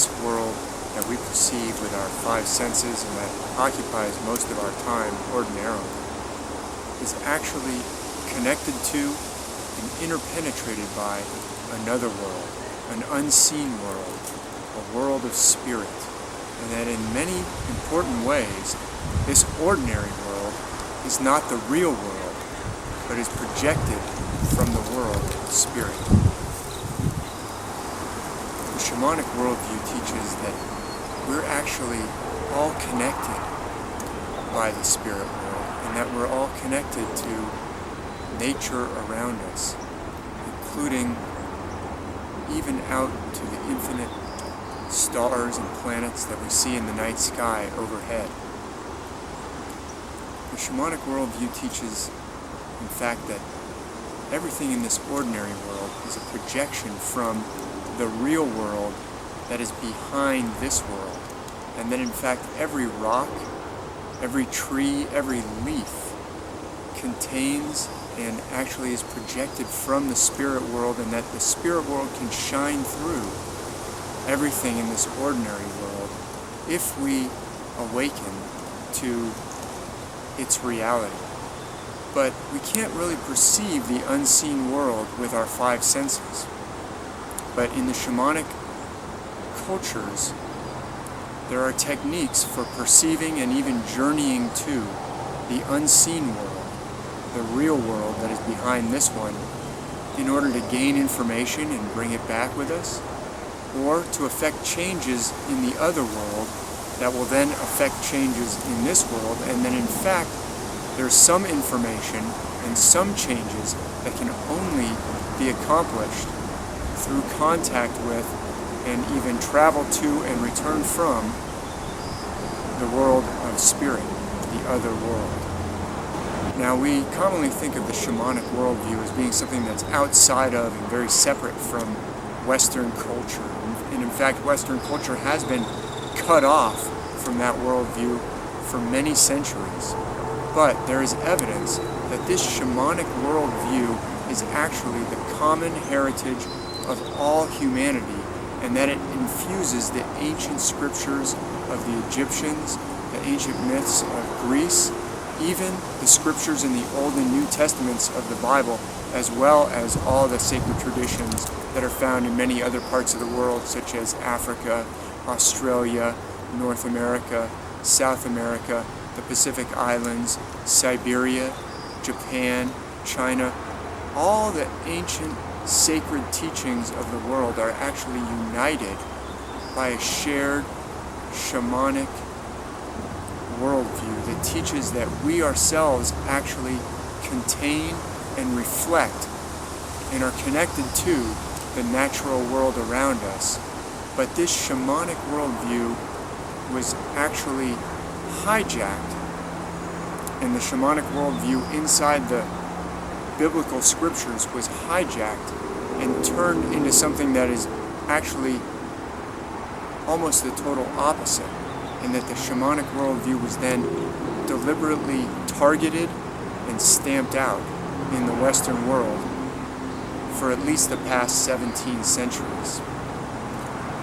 this world that we perceive with our five senses and that occupies most of our time ordinarily is actually connected to and interpenetrated by another world, an unseen world, a world of spirit, and that in many important ways, this ordinary world is not the real world, but is projected from the world of spirit. The shamanic worldview teaches that we're actually all connected by the spirit world, and that we're all connected to nature around us, including even out to the infinite stars and planets that we see in the night sky overhead. The shamanic worldview teaches, in fact, that everything in this ordinary world is a projection from the real world that is behind this world, and that in fact every rock, every tree, every leaf contains and actually is projected from the spirit world, and that the spirit world can shine through everything in this ordinary world if we awaken to its reality. But we can't really perceive the unseen world with our five senses. But in the shamanic cultures, there are techniques for perceiving and even journeying to the unseen world, the real world that is behind this one, in order to gain information and bring it back with us, or to affect changes in the other world that will then affect changes in this world, and then in fact there's some information and some changes that can only be accomplished through contact with and even travel to and return from the world of spirit, the other world. Now, we commonly think of the shamanic worldview as being something that's outside of and very separate from Western culture. And in fact, Western culture has been cut off from that worldview for many centuries. But there is evidence that this shamanic worldview is actually the common heritage of all humanity, and that it infuses the ancient scriptures of the Egyptians, the ancient myths of Greece, even the scriptures in the Old and New Testaments of the Bible, as well as all the sacred traditions that are found in many other parts of the world, such as Africa, Australia, North America, South America, the Pacific Islands, Siberia, Japan, China. All the ancient sacred teachings of the world are actually united by a shared shamanic worldview that teaches that we ourselves actually contain and reflect and are connected to the natural world around us. But this shamanic worldview was actually hijacked, and the shamanic worldview inside the biblical scriptures was hijacked and turned into something that is actually almost the total opposite, and that the shamanic worldview was then deliberately targeted and stamped out in the Western world for at least the past 17 centuries.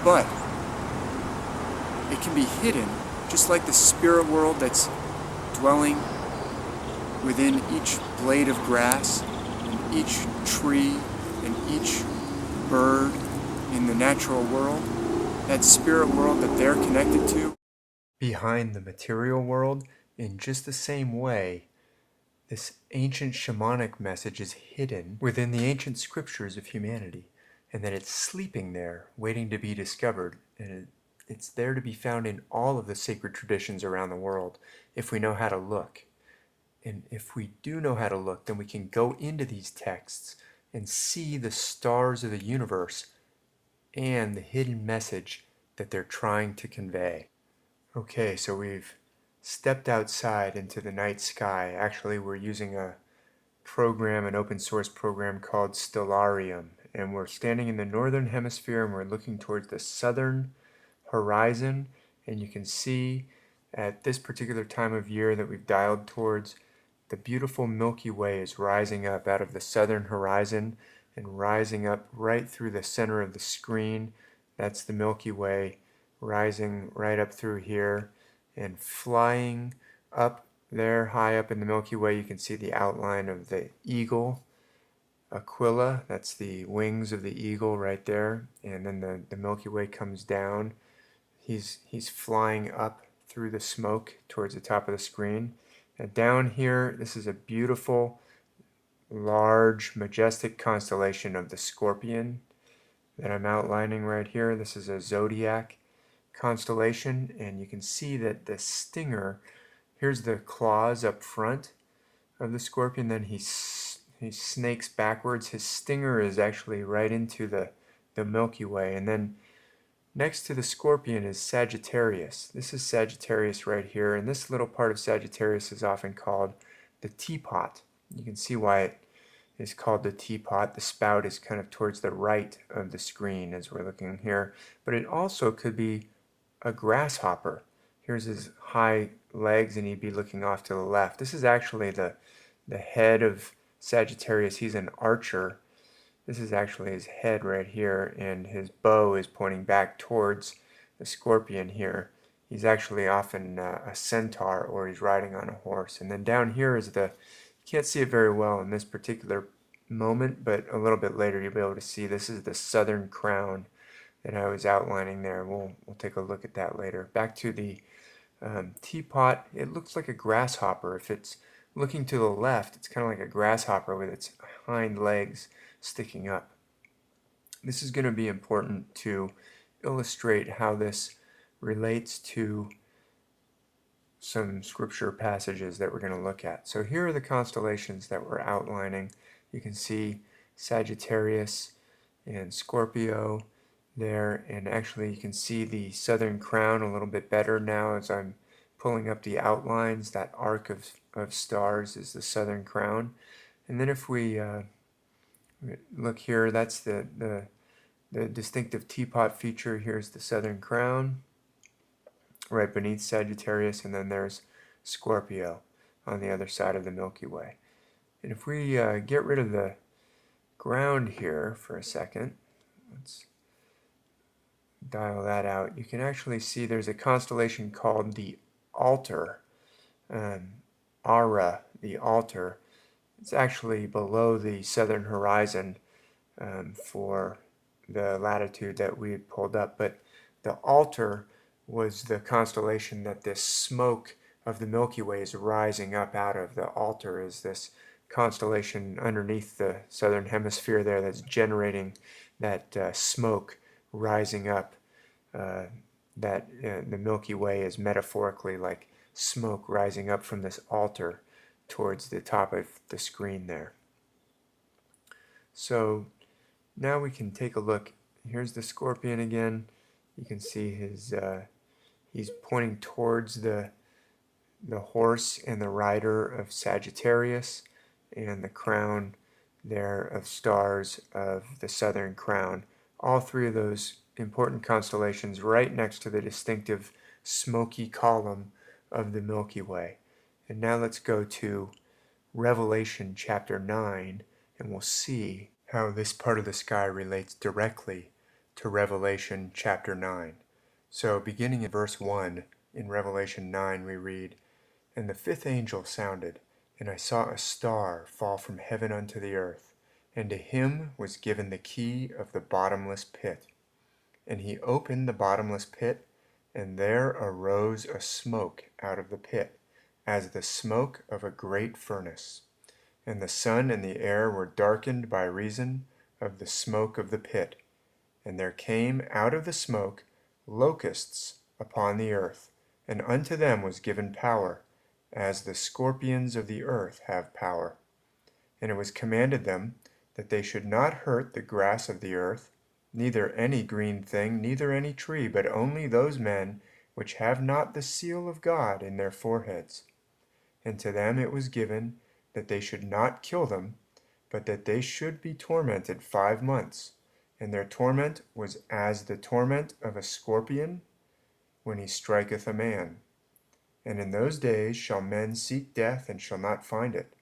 But it can be hidden, just like the spirit world that's dwelling within each blade of grass, and each tree, and each bird in the natural world. That spirit world that they're connected to behind the material world, in just the same way, this ancient shamanic message is hidden within the ancient scriptures of humanity, and that it's sleeping there, waiting to be discovered, and it's there to be found in all of the sacred traditions around the world, if we know how to look. And if we do know how to look, then we can go into these texts and see the stars of the universe and the hidden message that they're trying to convey. Okay, so we've stepped outside into the night sky. Actually, we're using a program, an open source program called Stellarium, and we're standing in the northern hemisphere and we're looking towards the southern horizon, and you can see at this particular time of year that we've dialed towards, the beautiful Milky Way is rising up out of the southern horizon and rising up right through the center of the screen. That's the Milky Way, rising right up through here and flying up there high up in the Milky Way. You can see the outline of the eagle, Aquila. That's the wings of the eagle right there. And then the Milky Way comes down. He's flying up through the smoke towards the top of the screen. And down here, this is a beautiful, large, majestic constellation of the Scorpion that I'm outlining right here. This is a zodiac constellation, and you can see that the stinger, here's the claws up front of the Scorpion, then he snakes backwards. His stinger is actually right into the Milky Way, and then next to the Scorpion is Sagittarius. This is Sagittarius right here, and this little part of Sagittarius is often called the teapot. You can see why it is called the teapot. The spout is kind of towards the right of the screen as we're looking here, but it also could be a grasshopper. Here's his high legs, and he'd be looking off to the left. This is actually the head of Sagittarius. He's an archer. This is actually his head right here, and his bow is pointing back towards the Scorpion here. He's actually often a centaur, or he's riding on a horse. And then down here is you can't see it very well in this particular moment, but a little bit later you'll be able to see this is the southern crown that I was outlining there. We'll take a look at that later. Back to the teapot. It looks like a grasshopper. If it's looking to the left, it's kind of like a grasshopper with its hind legs sticking up. This is going to be important to illustrate how this relates to some scripture passages that we're going to look at. So here are the constellations that we're outlining. You can see Sagittarius and Scorpio there, and actually you can see the southern crown a little bit better now as I'm pulling up the outlines. That arc of stars is the southern crown. And then if we look here, that's the distinctive teapot feature. Here's the southern crown right beneath Sagittarius, and then there's Scorpio on the other side of the Milky Way. And if we get rid of the ground here for a second, let's dial that out. You can actually see there's a constellation called the Altar, Ara, the Altar. It's actually below the southern horizon for the latitude that we had pulled up, but the Altar was the constellation that this smoke of the Milky Way is rising up out of. The Altar is this constellation underneath the southern hemisphere there that's generating that smoke rising up. The Milky Way is metaphorically like smoke rising up from this altar towards the top of the screen there. So now we can take a look. Here's the Scorpion again. You can see he's pointing towards the horse and the rider of Sagittarius, and the crown there of stars of the southern crown. All three of those important constellations right next to the distinctive smoky column of the Milky Way. And now let's go to Revelation chapter 9, and we'll see how this part of the sky relates directly to Revelation chapter 9. So beginning in verse 1 in Revelation 9 we read, "And the fifth angel sounded, and I saw a star fall from heaven unto the earth, and to him was given the key of the bottomless pit. And he opened the bottomless pit, and there arose a smoke out of the pit, as the smoke of a great furnace. And the sun and the air were darkened by reason of the smoke of the pit. And there came out of the smoke locusts upon the earth, and unto them was given power, as the scorpions of the earth have power. And it was commanded them that they should not hurt the grass of the earth, neither any green thing, neither any tree, but only those men which have not the seal of God in their foreheads. And to them it was given that they should not kill them, but that they should be tormented 5 months. And their torment was as the torment of a scorpion when he striketh a man. And in those days shall men seek death, and shall not find it,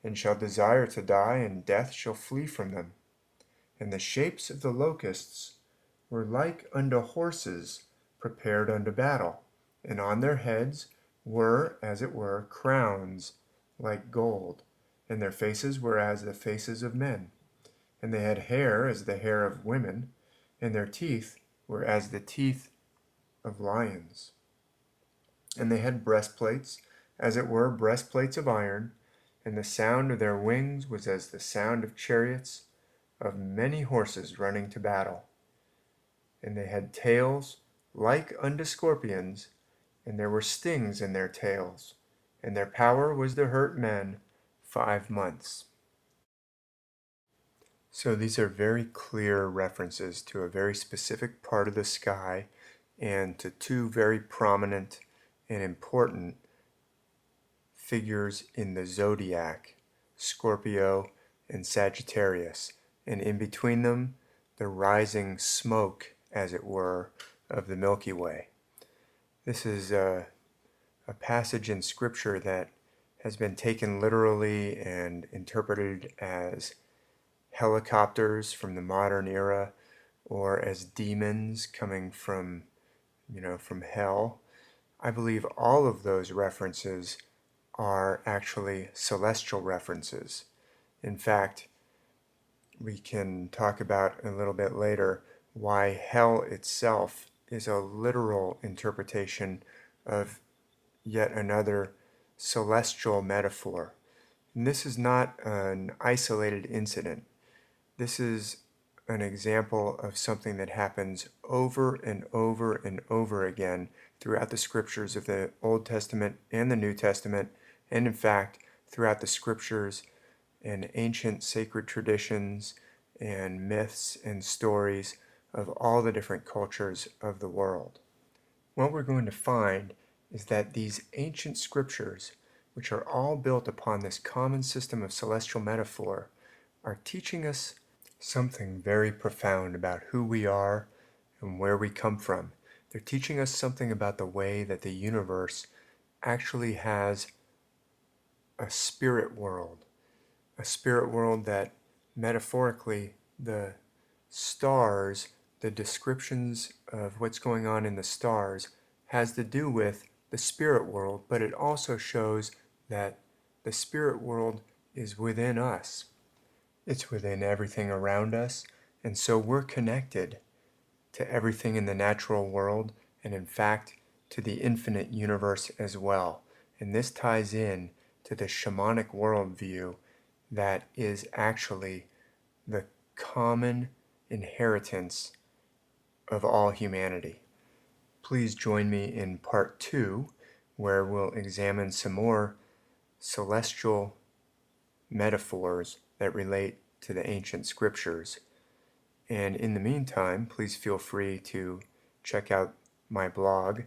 and shall desire to die, and death shall flee from them. And the shapes of the locusts were like unto horses prepared unto battle, and on their heads were, as it were, crowns like gold, and their faces were as the faces of men. And they had hair as the hair of women, and their teeth were as the teeth of lions. And they had breastplates, as it were, breastplates of iron, and the sound of their wings was as the sound of chariots of many horses running to battle. And they had tails like unto scorpions, and there were stings in their tails, and their power was to hurt men 5 months. So these are very clear references to a very specific part of the sky and to two very prominent and important figures in the zodiac, Scorpio and Sagittarius, and in between them, the rising smoke, as it were, of the Milky Way. This is a passage in Scripture that has been taken literally and interpreted as helicopters from the modern era, or as demons coming from, from hell. I believe all of those references are actually celestial references. In fact, we can talk about a little bit later why hell itself is a literal interpretation of yet another celestial metaphor. And this is not an isolated incident. This is an example of something that happens over and over and over again throughout the scriptures of the Old Testament and the New Testament, and in fact, throughout the scriptures and ancient sacred traditions and myths and stories of all the different cultures of the world. What we're going to find is that these ancient scriptures, which are all built upon this common system of celestial metaphor, are teaching us something very profound about who we are and where we come from. They're teaching us something about the way that the universe actually has a spirit world that metaphorically the stars, the descriptions of what's going on in the stars has to do with the spirit world, but it also shows that the spirit world is within us. It's within everything around us, and so we're connected to everything in the natural world, and in fact, to the infinite universe as well. And this ties in to the shamanic worldview that is actually the common inheritance of all humanity. Please join me in part 2, where we'll examine some more celestial metaphors that relate to the ancient scriptures. And in the meantime, please feel free to check out my blog,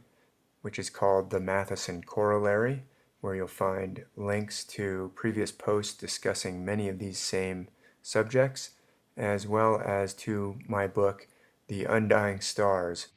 which is called The Matheson Corollary, where you'll find links to previous posts discussing many of these same subjects, as well as to my book, The Undying Stars,